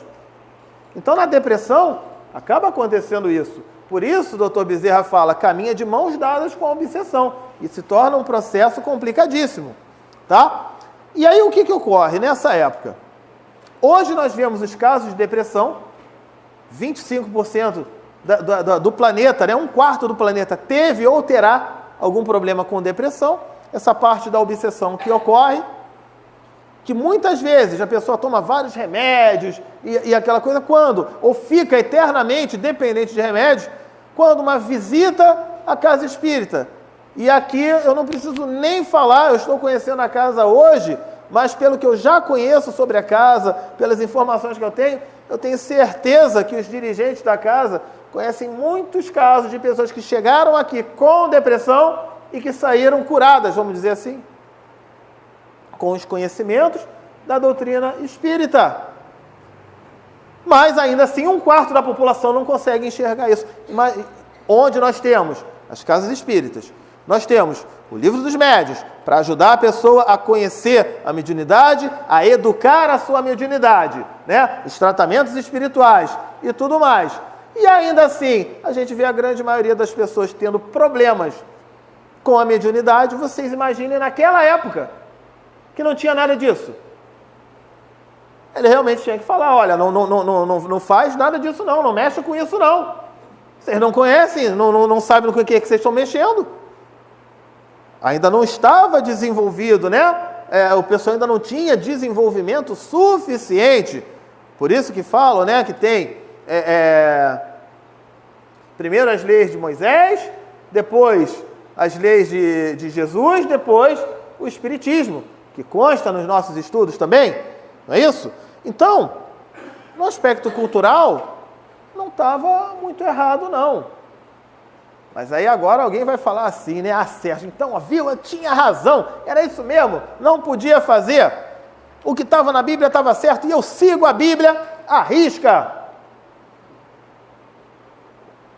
Então, na depressão, acaba acontecendo isso. Por isso, o Dr. Bezerra fala, caminha de mãos dadas com a obsessão. E se torna um processo complicadíssimo. Tá? E aí, o que ocorre nessa época? Hoje nós vemos os casos de depressão, 25% do planeta, né? 1/4 do planeta teve ou terá algum problema com depressão. Essa parte da obsessão que ocorre, que muitas vezes a pessoa toma vários remédios e aquela coisa, ou fica eternamente dependente de remédios, quando uma visita à casa espírita. E aqui eu não preciso nem falar, eu estou conhecendo a casa hoje, mas pelo que eu já conheço sobre a casa, pelas informações que eu tenho certeza que os dirigentes da casa conhecem muitos casos de pessoas que chegaram aqui com depressão e que saíram curadas, vamos dizer assim, com os conhecimentos da doutrina espírita. Mas ainda assim 1/4 da população não consegue enxergar isso. Mas onde nós temos as casas espíritas, Nós temos o Livro dos Médiuns, para ajudar a pessoa a conhecer a mediunidade, a educar a sua mediunidade, né? Os tratamentos espirituais e tudo mais. E ainda assim, a gente vê a grande maioria das pessoas tendo problemas com a mediunidade. Vocês imaginem naquela época, que não tinha nada disso. Ele realmente tinha que falar, olha, não faz nada disso não mexe com isso não. Vocês não conhecem, não sabem no que vocês estão mexendo. Ainda não estava desenvolvido, né? O pessoal ainda não tinha desenvolvimento suficiente. Por isso que falam, né, que tem primeiro as leis de Moisés, depois as leis de Jesus, depois o Espiritismo, que consta nos nossos estudos também, não é isso? Então, no aspecto cultural, não estava muito errado, não. Mas aí agora alguém vai falar assim, né? Ah, Sérgio, então, viu? Eu tinha razão, era isso mesmo, não podia fazer. O que estava na Bíblia estava certo e eu sigo a Bíblia à risca.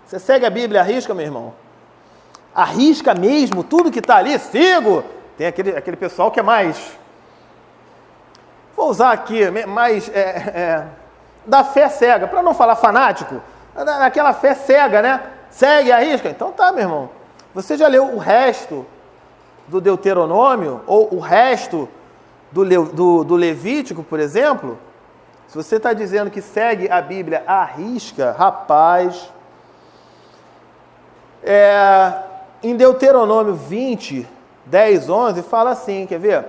Você segue a Bíblia à risca, meu irmão? Arrisca mesmo, tudo que está ali, sigo. Tem aquele pessoal que é mais, vou usar aqui, mais da fé cega, para não falar fanático, daquela fé cega, né? Segue, arrisca. Então tá, meu irmão. Você já leu o resto do Deuteronômio, ou o resto do Levítico, por exemplo? Se você está dizendo que segue a Bíblia à risca, rapaz, em Deuteronômio 20, 10, 11, fala assim, quer ver?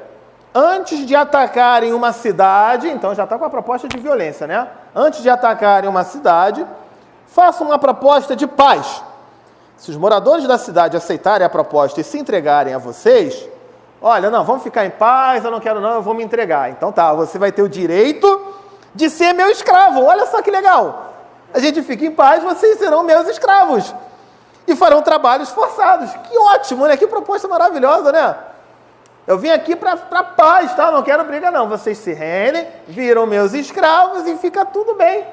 Antes de atacarem uma cidade, então já está com a proposta de violência, né? Antes de atacarem uma cidade, façam uma proposta de paz. Se os moradores da cidade aceitarem a proposta e se entregarem a vocês, olha, não, vamos ficar em paz, eu não quero não, eu vou me entregar. Então tá, você vai ter o direito de ser meu escravo. Olha só que legal. A gente fica em paz, vocês serão meus escravos. E farão trabalhos forçados. Que ótimo, né? Que proposta maravilhosa, né? Eu vim aqui para paz, tá? Não quero briga, não. Vocês se rendem, viram meus escravos e fica tudo bem.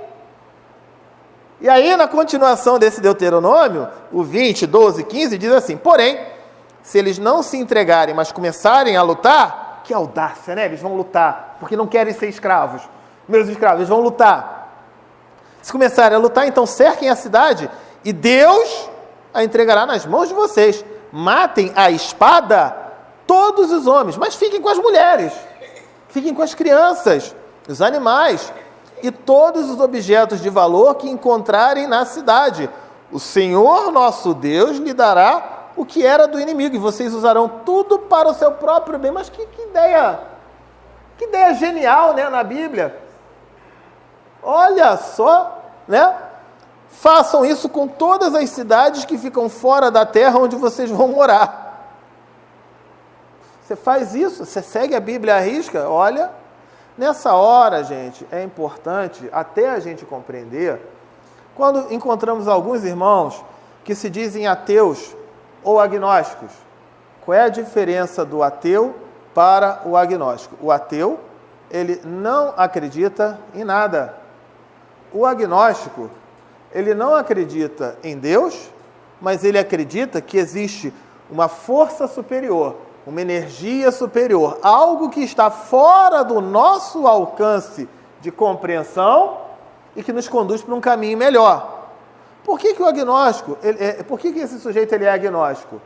E aí, na continuação desse Deuteronômio, o 20, 12, 15, diz assim, porém, se eles não se entregarem, mas começarem a lutar, que audácia, né? Eles vão lutar, porque não querem ser escravos. Meus escravos, eles vão lutar. Se começarem a lutar, então cerquem a cidade e Deus a entregará nas mãos de vocês. Matem a espada todos os homens, mas fiquem com as mulheres, fiquem com as crianças, os animais e todos os objetos de valor que encontrarem na cidade. O Senhor nosso Deus lhe dará o que era do inimigo e vocês usarão tudo para o seu próprio bem. Mas que ideia genial, né, na Bíblia. Olha só, né? Façam isso com todas as cidades que ficam fora da terra onde vocês vão morar. Você faz isso, você segue a Bíblia à risca, olha. Nessa hora, gente, é importante até a gente compreender, quando encontramos alguns irmãos que se dizem ateus ou agnósticos, qual é a diferença do ateu para o agnóstico? O ateu, ele não acredita em nada. O agnóstico, ele não acredita em Deus, mas ele acredita que existe uma força superior, uma energia superior, algo que está fora do nosso alcance de compreensão e que nos conduz para um caminho melhor. Por que o agnóstico, por que esse sujeito ele é agnóstico?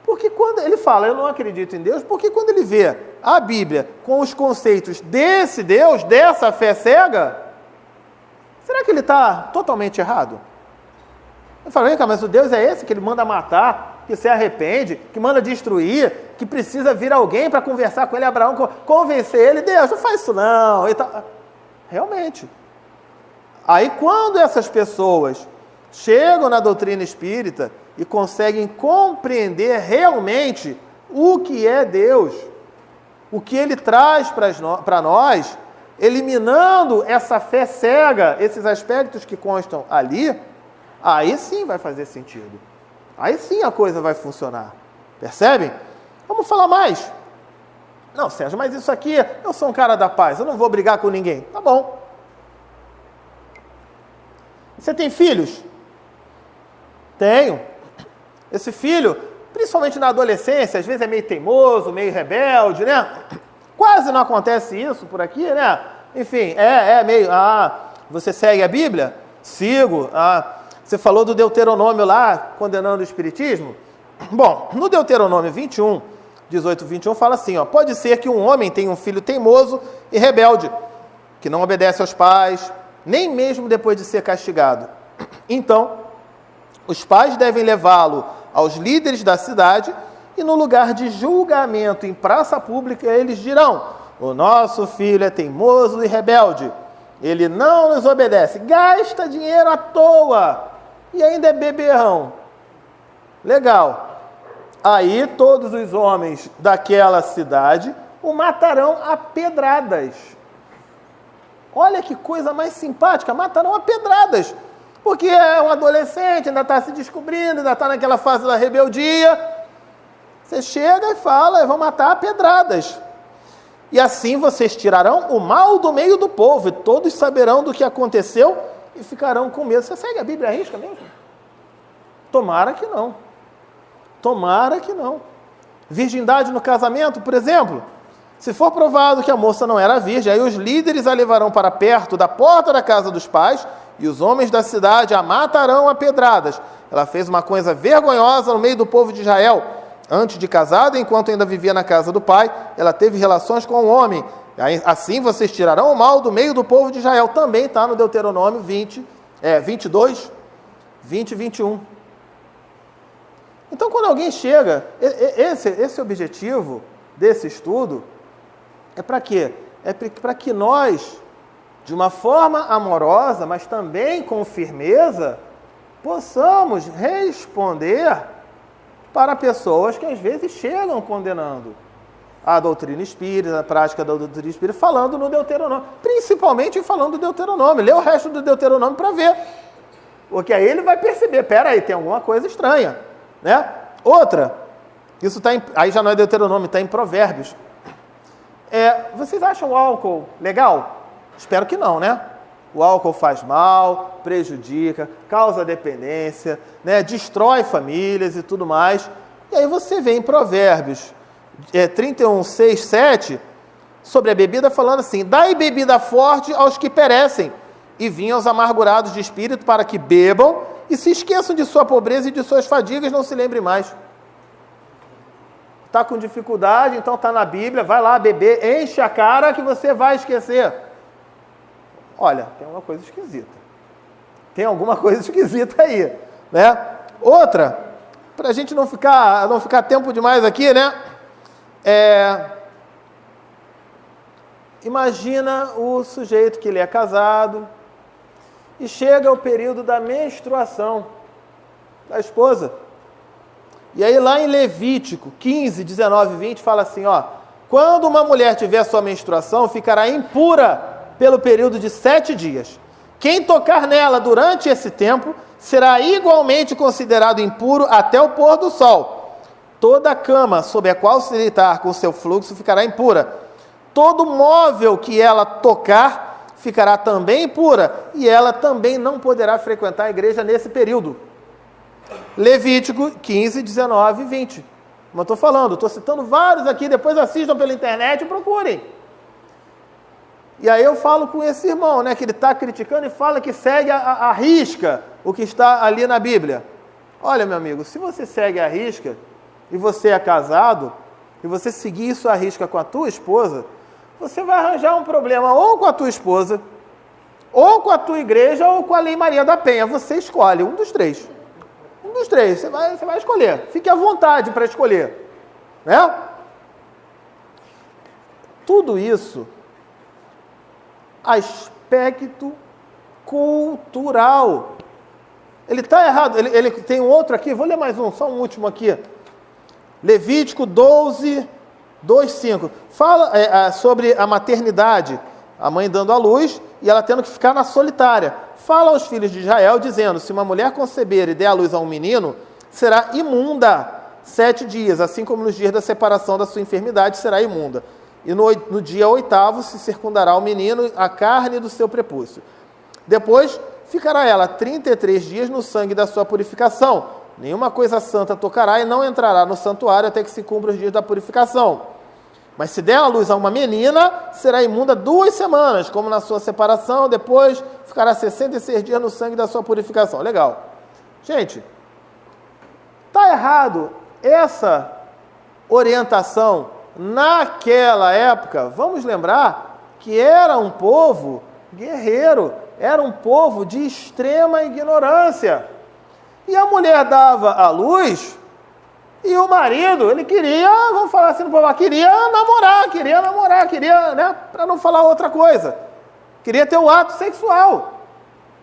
Porque quando ele fala, eu não acredito em Deus, porque quando ele vê a Bíblia com os conceitos desse Deus, dessa fé cega, será que ele está totalmente errado? Eu falo, vem cá, mas o Deus é esse que ele manda matar, que se arrepende, que manda destruir, que precisa vir alguém para conversar com ele, Abraão, convencer ele, Deus, não faz isso não. E tá... Realmente. Aí quando essas pessoas chegam na doutrina espírita e conseguem compreender realmente o que é Deus, o que ele traz para nós, eliminando essa fé cega, esses aspectos que constam ali, aí sim vai fazer sentido. Aí sim a coisa vai funcionar. Percebem? Vamos falar mais. Não, Sérgio, mas isso aqui, eu sou um cara da paz, eu não vou brigar com ninguém. Tá bom. Você tem filhos? Tenho. Esse filho principalmente na adolescência, às vezes é meio teimoso, meio rebelde, né? Quase não acontece isso por aqui, né? Enfim, meio, você segue a Bíblia? Sigo. Você falou do Deuteronômio lá, condenando o espiritismo? Bom, no Deuteronômio 21, 18, 21, fala assim, ó, pode ser que um homem tenha um filho teimoso e rebelde, que não obedece aos pais, nem mesmo depois de ser castigado. Então, os pais devem levá-lo aos líderes da cidade e no lugar de julgamento em praça pública eles dirão, o nosso filho é teimoso e rebelde, ele não nos obedece, gasta dinheiro à toa e ainda é beberrão. Legal. Aí todos os homens daquela cidade o matarão a pedradas. Olha que coisa mais simpática, matarão a pedradas. Porque é um adolescente, ainda está se descobrindo, ainda está naquela fase da rebeldia. Você chega e fala, vão matar a pedradas. E assim vocês tirarão o mal do meio do povo, e todos saberão do que aconteceu e ficarão com medo. Você segue a Bíblia à risca mesmo? Tomara que não. Tomara que não. Virgindade no casamento, por exemplo. Se for provado que a moça não era virgem, aí os líderes a levarão para perto da porta da casa dos pais e os homens da cidade a matarão a pedradas. Ela fez uma coisa vergonhosa no meio do povo de Israel. Antes de casada, enquanto ainda vivia na casa do pai, ela teve relações com um homem. Assim vocês tirarão o mal do meio do povo de Israel. Também está no Deuteronômio 22, 20 e 21. Então, quando alguém chega, esse objetivo desse estudo é para quê? É para que nós, de uma forma amorosa, mas também com firmeza, possamos responder para pessoas que às vezes chegam condenando a doutrina espírita, a prática da doutrina espírita, falando no Deuteronômio, principalmente falando do Deuteronômio. Lê o resto do Deuteronômio para ver, porque aí ele vai perceber, peraí, tem alguma coisa estranha, né? Outra, isso está aí já não é Deuteronômio, está em Provérbios. Vocês acham o álcool legal? Espero que não, né? O álcool faz mal, prejudica, causa dependência, né? Destrói famílias e tudo mais. E aí você vê em Provérbios 31, 6, 7, sobre a bebida, falando assim, dai bebida forte aos que perecem, e vinho aos amargurados de espírito para que bebam e se esqueçam de sua pobreza e de suas fadigas, não se lembre mais. Está com dificuldade, então está na Bíblia, vai lá beber, enche a cara que você vai esquecer. Olha, tem alguma coisa esquisita. Tem alguma coisa esquisita aí, né? Outra, para a gente não ficar tempo demais aqui, né? Imagina o sujeito que ele é casado e chega o período da menstruação da esposa. E aí lá em Levítico 15, 19 e 20 fala assim, ó, quando uma mulher tiver sua menstruação, ficará impura pelo período de 7 dias. Quem tocar nela durante esse tempo será igualmente considerado impuro até o pôr do sol. Toda cama sob a qual se deitar com seu fluxo ficará impura. Todo móvel que ela tocar ficará também impura, e ela também não poderá frequentar a igreja nesse período. Levítico 15, 19 e 20. Como eu estou falando, estou citando vários aqui, depois assistam pela internet e procurem. E aí eu falo com esse irmão, né, que ele está criticando e fala que segue a risca o que está ali na Bíblia. Olha, meu amigo, se você segue a risca e você é casado, e você seguir isso à risca com a tua esposa, você vai arranjar um problema ou com a tua esposa, ou com a tua igreja, ou com a Lei Maria da Penha. Você escolhe um dos três. Um dos três, você vai escolher. Fique à vontade para escolher, né? Tudo isso, aspecto cultural. Ele está errado. Ele tem um outro aqui, vou ler mais um, só um último aqui. Levítico 12, 2, 5. Fala sobre a maternidade, a mãe dando à luz e ela tendo que ficar na solitária. Fala aos filhos de Israel, dizendo, se uma mulher conceber e der à luz a um menino, será imunda 7 dias, assim como nos dias da separação da sua enfermidade será imunda. E no dia 8º se circundará o menino a carne do seu prepúcio. Depois ficará ela 33 dias no sangue da sua purificação. nenhuma coisa santa tocará e não entrará no santuário até que se cumpra os dias da purificação. Mas se der à luz a uma menina, será imunda 2 semanas, como na sua separação, depois ficará 66 dias no sangue da sua purificação. Legal. Gente, está errado essa orientação naquela época? Vamos lembrar que era um povo guerreiro, era um povo de extrema ignorância. E a mulher dava à luz e o marido, ele queria, vamos falar assim no povo, queria namorar, né, para não falar outra coisa. Queria ter o ato sexual.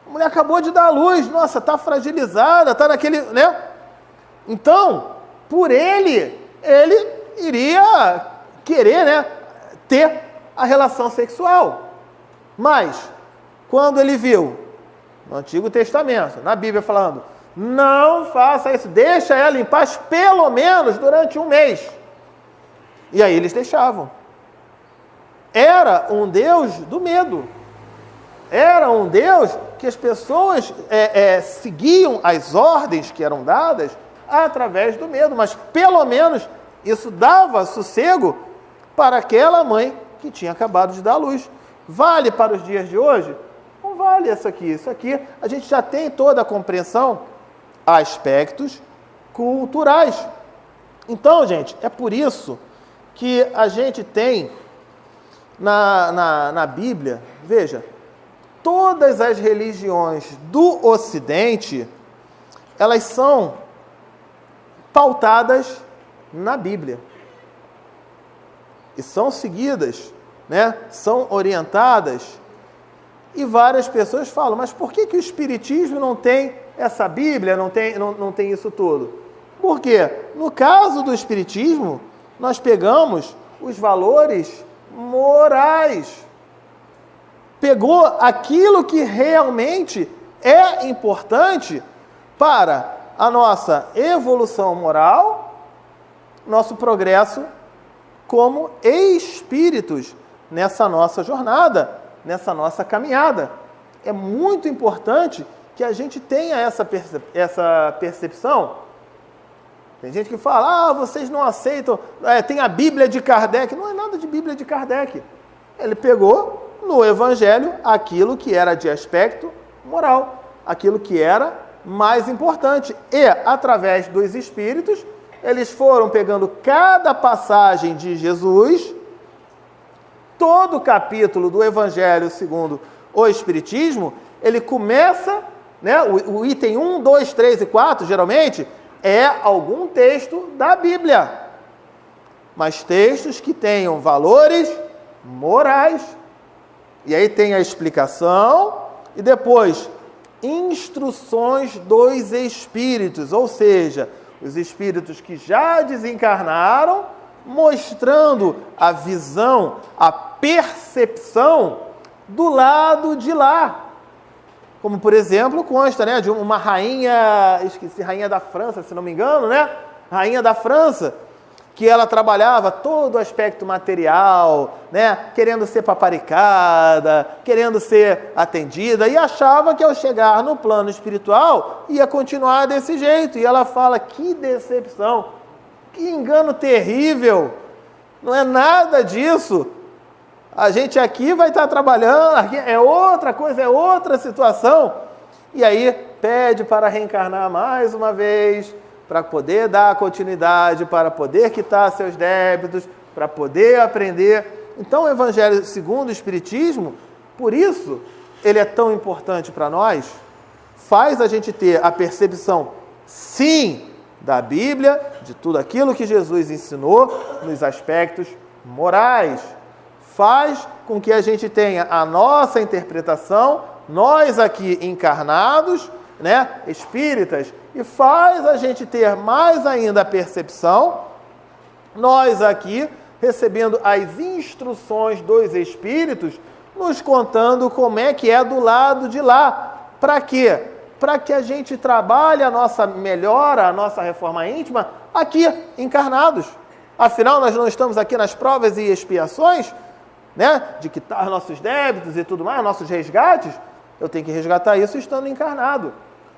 A mulher acabou de dar à luz, nossa, está fragilizada, está naquele, né? Então, por ele iria querer, né, ter a relação sexual. Mas, quando ele viu, no Antigo Testamento, na Bíblia falando, não faça isso, deixa ela em paz pelo menos durante 1 mês. E aí eles deixavam. Era um Deus do medo. Era um Deus que as pessoas seguiam as ordens que eram dadas através do medo, mas pelo menos isso dava sossego para aquela mãe que tinha acabado de dar à luz. Vale para os dias de hoje? Não vale isso aqui. Isso aqui a gente já tem toda a compreensão a aspectos culturais. Então, gente, é por isso que a gente tem na Bíblia, veja, todas as religiões do Ocidente, elas são pautadas na Bíblia. E são seguidas, né? São orientadas. E várias pessoas falam, mas por que o Espiritismo não tem essa Bíblia, não tem isso tudo? Porque, no caso do Espiritismo, nós pegamos os valores morais. Pegou aquilo que realmente é importante para a nossa evolução moral, nosso progresso como espíritos nessa nossa jornada, nessa nossa caminhada. É muito importante que a gente tenha essa percepção. Tem gente que fala, vocês não aceitam, tem a Bíblia de Kardec. Não é nada de Bíblia de Kardec. Ele pegou no Evangelho aquilo que era de aspecto moral, aquilo que era mais importante. E, através dos Espíritos, eles foram pegando cada passagem de Jesus, todo o capítulo do Evangelho segundo o Espiritismo, ele começa, né, o item 1, 2, 3 e 4, geralmente, é algum texto da Bíblia. Mas textos que tenham valores morais. E aí tem a explicação e depois instruções dos espíritos, ou seja, os espíritos que já desencarnaram, mostrando a visão, a percepção do lado de lá. Como, por exemplo, consta, né, de uma rainha, esqueci, rainha da França, se não me engano, né? Rainha da França, que ela trabalhava todo o aspecto material, né, querendo ser paparicada, querendo ser atendida, e achava que ao chegar no plano espiritual ia continuar desse jeito. E ela fala, que decepção, que engano terrível, não é nada disso. A gente aqui vai estar trabalhando, aqui é outra coisa, é outra situação. E aí pede para reencarnar mais uma vez, para poder dar continuidade, para poder quitar seus débitos, para poder aprender. Então, o Evangelho segundo o Espiritismo, por isso, ele é tão importante para nós, faz a gente ter a percepção, sim, da Bíblia, de tudo aquilo que Jesus ensinou nos aspectos morais. Faz com que a gente tenha a nossa interpretação, nós aqui encarnados, né, espíritas, e faz a gente ter mais ainda a percepção, nós aqui recebendo as instruções dos espíritos, nos contando como é que é do lado de lá. Para quê? Para que a gente trabalhe a nossa melhora, a nossa reforma íntima, aqui, encarnados. Afinal, nós não estamos aqui nas provas e expiações, né, de quitar nossos débitos e tudo mais, nossos resgates. Eu tenho que resgatar isso estando encarnado.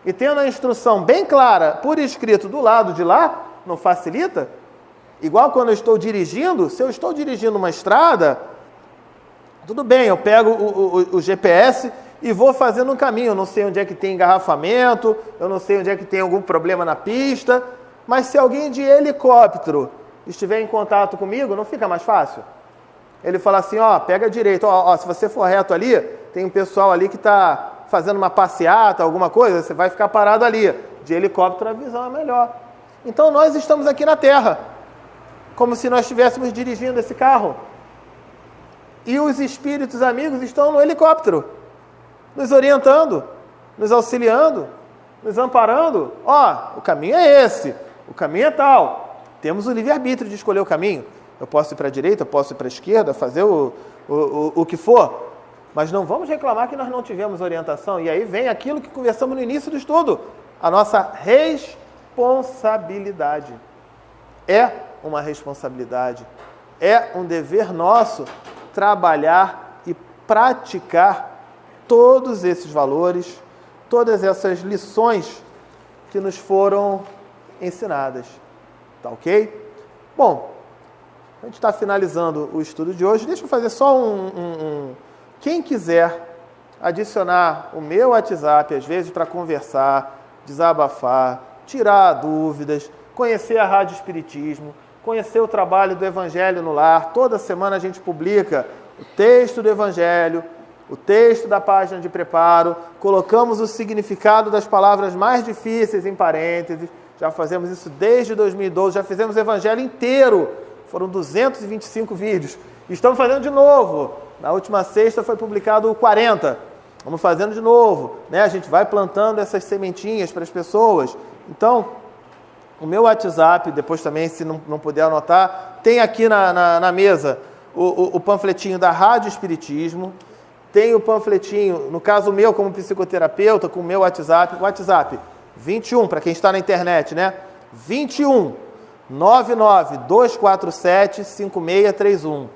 e tendo a instrução bem clara, por escrito, do lado de lá, não facilita? Igual quando eu estou dirigindo, se eu estou dirigindo uma estrada, tudo bem, eu pego o GPS e vou fazendo um caminho. Eu não sei onde é que tem engarrafamento, eu não sei onde é que tem algum problema na pista, mas se alguém de helicóptero estiver em contato comigo, não fica mais fácil? Ele fala assim, ó, pega direito, ó, se você for reto ali, tem um pessoal ali que está fazendo uma passeata, alguma coisa, você vai ficar parado ali. De helicóptero a visão é melhor. Então nós estamos aqui na Terra, como se nós estivéssemos dirigindo esse carro. E os espíritos amigos estão no helicóptero, nos orientando, nos auxiliando, nos amparando. Ó, o caminho é esse, o caminho é tal. Temos o livre-arbítrio de escolher o caminho. Eu posso ir para a direita, eu posso ir para a esquerda, fazer o que for. Mas não vamos reclamar que nós não tivemos orientação. E aí vem aquilo que conversamos no início do estudo. A nossa responsabilidade. É uma responsabilidade. É um dever nosso trabalhar e praticar todos esses valores, todas essas lições que nos foram ensinadas. Tá ok? Bom, a gente está finalizando o estudo de hoje. Deixa eu fazer só Quem quiser adicionar o meu WhatsApp, às vezes, para conversar, desabafar, tirar dúvidas, conhecer a Rádio Espiritismo, conhecer o trabalho do Evangelho no Lar. Toda semana a gente publica o texto do Evangelho, o texto da página de preparo, colocamos o significado das palavras mais difíceis em parênteses. Já fazemos isso desde 2012, já fizemos o Evangelho inteiro. Foram 225 vídeos. Estamos fazendo de novo. Na última sexta foi publicado o 40. Vamos fazendo de novo, né? A gente vai plantando essas sementinhas para as pessoas. Então, o meu WhatsApp, depois também, se não puder anotar, tem aqui na mesa o panfletinho da Rádio Espiritismo, tem o panfletinho, no caso meu, como psicoterapeuta, com o meu WhatsApp 21, para quem está na internet, né? 21 99247 5631.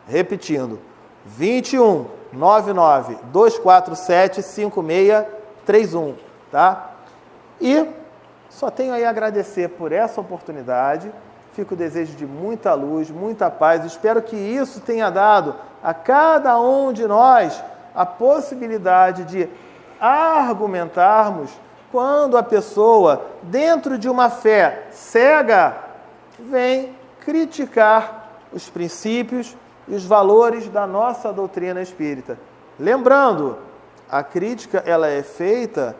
Repetindo, 21 99247 5631, tá? E só tenho aí a agradecer por essa oportunidade. Fico o desejo de muita luz, muita paz. Espero que isso tenha dado a cada um de nós a possibilidade de argumentarmos quando a pessoa, dentro de uma fé cega, vem criticar os princípios e os valores da nossa doutrina espírita. Lembrando, a crítica ela é feita,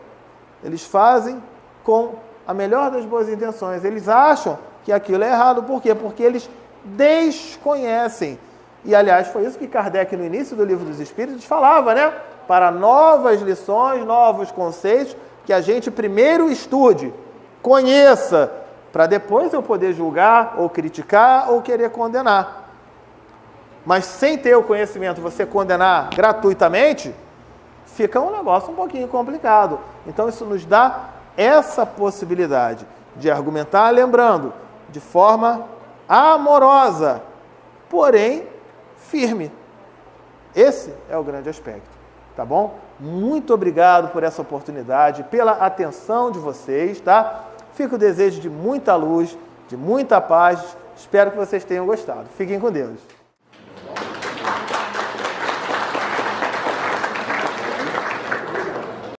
eles fazem com a melhor das boas intenções. Eles acham que aquilo é errado. Por quê? Porque eles desconhecem. E, aliás, foi isso que Kardec, no início do Livro dos Espíritos, falava, né? Para novas lições, novos conceitos, que a gente primeiro estude, conheça, para depois eu poder julgar, ou criticar, ou querer condenar. Mas sem ter o conhecimento, você condenar gratuitamente, fica um negócio um pouquinho complicado. Então, isso nos dá essa possibilidade de argumentar, lembrando, de forma amorosa, porém firme. Esse é o grande aspecto, tá bom? Muito obrigado por essa oportunidade, pela atenção de vocês, tá? Fica o desejo de muita luz, de muita paz. Espero que vocês tenham gostado. Fiquem com Deus.